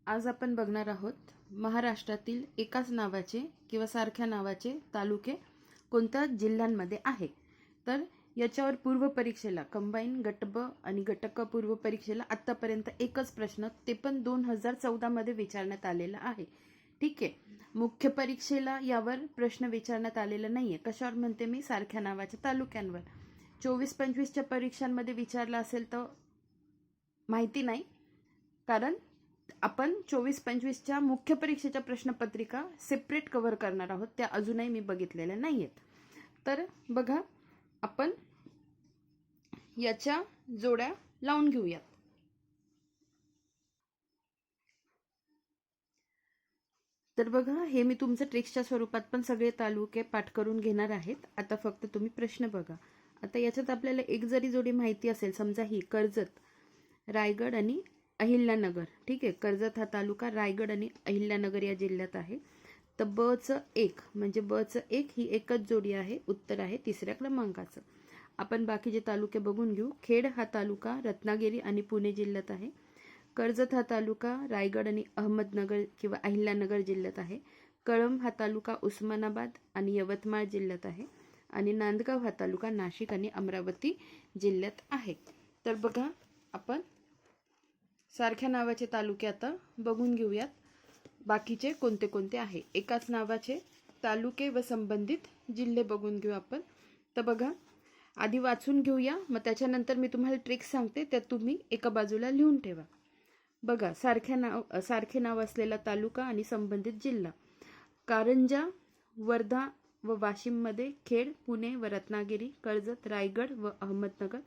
आज आपण बघणार आहोत महाराष्ट्रातील एकाच नावाचे किंवा सारख्या नावाचे तालुके कोणत्या जिल्ह्यांमध्ये आहे. तर याच्यावर पूर्व परीक्षेला कंबाईन गट ब आणि गट क पूर्व परीक्षेला आतापर्यंत एकच प्रश्न, ते पण 2014 मध्ये विचारण्यात आलेला आहे. ठीक आहे. मुख्य परीक्षेला यावर प्रश्न विचारण्यात आलेला नाहीये. कशावर म्हणते मी? सारख्या नावाच्या तालुक्यांवर. 24-25च्या परीक्षांमध्ये विचारला असेल तर माहिती नाही, कारण आपण 24-25च्या मुख्य परीक्षेच्या प्रश्नपत्रिका सेपरेट कव्हर करणार आहोत. त्या अजूनही मी बघितलेल्या नाहीयेत. तर बघा, आपण याच्या जोड्या लावून घेऊयात. तर बघा, हे मी तुमचं ट्रिक्सच्या स्वरूपात पण सगळे तालुके पाठ करून घेणार आहेत. आता फक्त तुम्ही प्रश्न बघा. आता याच्यात आपल्याला एक जरी जोडी माहिती असेल, समजा ही कर्जत, रायगड आणि अहिल्यानगर. ठीक आहे. कर्जत हा तालुका रायगड आणि अहिल्यानगर या जिल्ह्यात आहे. तर ब चं एक म्हणजे ब चं एक ही एकच जोडी आहे. उत्तर आहे 3ऱ्या क्रमांकाचं. आपण बाकीचे तालुके बघून घेऊ. खेड हा तालुका रत्नागिरी आणि पुणे जिल्ह्यात आहे. कर्जत हा तालुका रायगड आणि अहमदनगर किंवा अहिल्यानगर जिल्ह्यात आहे. कळंब हा तालुका उस्मानाबाद आणि यवतमाळ जिल्ह्यात आहे. आणि नांदगाव हा तालुका नाशिक आणि अमरावती जिल्ह्यात आहे. तर बघा, आपण सारख्या नावाचे तालुके आता बघून घेऊयात. बाकीचे कोणते कोणते आहे. एकाच नावाचे तालुके व संबंधित जिल्हे बघून घेऊ आपण. तर बघा, आधी वाचून घेऊया, मग त्याच्यानंतर मी तुम्हाला ट्रिक्स सांगते, त्यात तुम्ही एका बाजूला लिहून ठेवा. बघा, सारखे नाव असलेला तालुका आणि संबंधित जिल्हा. कारंजा, वर्धा व वाशिममध्ये, खेड, पुणे व रत्नागिरी, कर्जत, रायगड व अहमदनगर,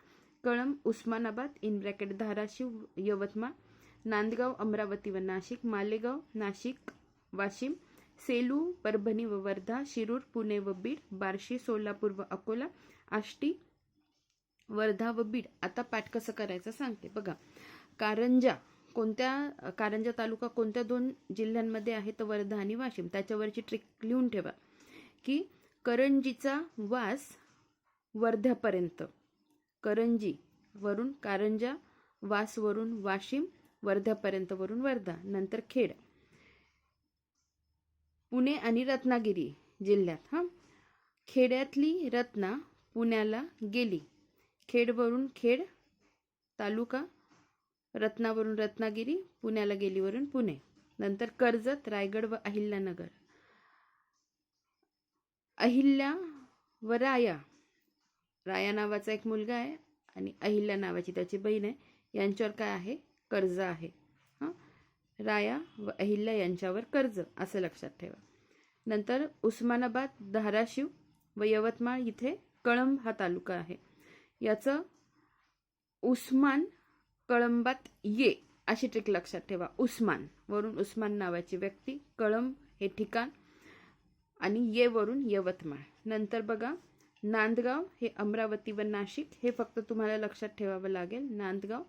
कळंब, उस्मानाबाद धाराशिव, यवतमाळ, नांदगाव, अमरावती व नाशिक, मालेगाव, नाशिक, वाशिम, सेलू, परभणी व वर्धा, शिरूर, पुणे व बीड, बार्शी, सोलापूर व अकोला, आष्टी, वर्धा व बीड. आता पाठ कसं करायचं सांगते. बघा, कारंजा तालुका कोणत्या 2 जिल्ह्यांमध्ये आहे? तर वर्धा आणि वाशिम. त्याच्यावरची ट्रिक लिहून ठेवा की करंजीचा वास वर्ध्यापर्यंत, करंजी वरून कारंजा, वास वरून वाशिम, वर्ध्यापर्यंत वरून वर्धा, नंतर खेड, पुणे आणि रत्नागिरी जिल्ह्यात. खेड्यातली रत्ना पुण्याला गेली. खेडवरून खेड तालुका, रत्नावरून रत्नागिरी, पुण्याला गेलीवरून पुणे. नंतर कर्जत, रायगड व अहिल्यानगर. अहिल्या व राया नावाचा एक मुलगा आहे आणि अहिल्या नावाची त्याची बहीण आहे. यांच्यावर काय आहे? कर्ज आहे. राया व अहिल्या यांच्यावर कर्ज, असं लक्षात ठेवा. नंतर उस्मानाबाद, धाराशिव व यवतमाळ इथे कळंब हा तालुका आहे. याचं उस्मान कळंबात ये अशी ट्रिक लक्षात ठेवा. उस्मान वरून उस्मान नावाची व्यक्ती, कळंब हे ठिकाण आणि ये वरून यवतमाळ. नंतर बघा, नांदगाव हे अमरावती व नाशिक, हे फक्त तुम्हाला लक्षात ठेवावं लागेल. नांदगाव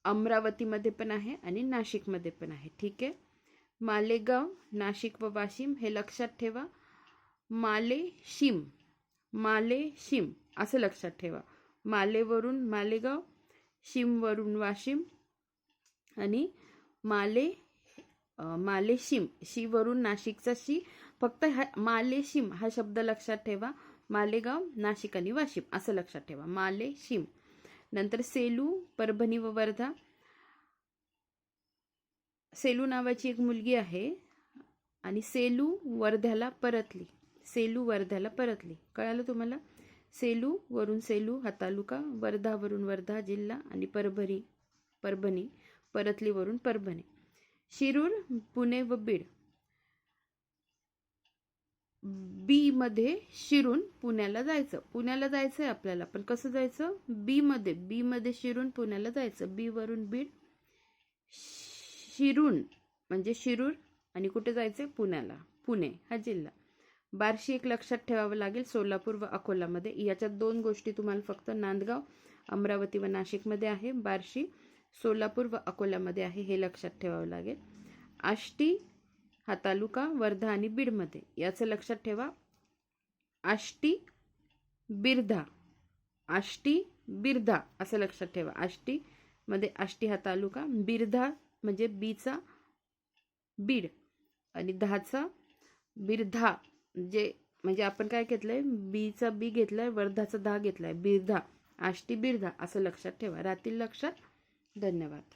अमरावतीमध्ये पण आहे आणि नाशिकमध्ये पण आहे. ठीक आहे. मालेगाव नाशिक व वाशिम हे लक्षात ठेवा. मालेशिम असं लक्षात ठेवा. मालेवरून मालेगाव, शिमवरून वाशिम आणि मालेशिम, शी वरून नाशिकचा शी. फक्त मालेशिम हा शब्द लक्षात ठेवा. मालेगाव, नाशिक आणि वाशिम असं लक्षात ठेवा. मालेशिम. नंतर सेलू, परभणी व वर्धा. सेलू नावाची एक मुलगी आहे आणि सेलू वर्ध्याला परतली. कळालं तुम्हाला? सेलू वरून सेलू हा तालुका, वर्धा वरून वर्धा जिल्हा आणि परभणी परतली वरून परभणी. शिरूर, पुणे व बीड. बी मध्ये शिरून पुण्याला जायचंय आपल्याला, पण कसं जायचं? बी मध्ये शिरून पुण्याला जायचं. बी वरून बीड, शिरून म्हणजे शिरूर आणि कुठे जायचंय? पुण्याला. पुणे हा जिल्हा. बार्शी एक लक्षात ठेवावं लागेल, सोलापूर व अकोलामध्ये. याच्यात 2 गोष्टी तुम्हाला फक्त नांदगाव अमरावती व नाशिकमध्ये आहे, बार्शी सोलापूर व अकोल्यामध्ये आहे, हे लक्षात ठेवावं लागेल. आष्टी हा तालुका वर्धा आणि बीडमध्ये, याचं लक्षात ठेवा. आष्टी बिर्धा असं लक्षात ठेवा. आष्टी मध्ये आष्टी हा तालुका, बिर्धा म्हणजे बीचा बीड आणि धाचा बिरधा. म्हणजे आपण काय घेतलंय, बीचा बी घेतलाय, वर्धाचा धा घेतलाय, बिरधा, आष्टी बिरधा असं लक्षात ठेवा. राहतील लक्षात? धन्यवाद.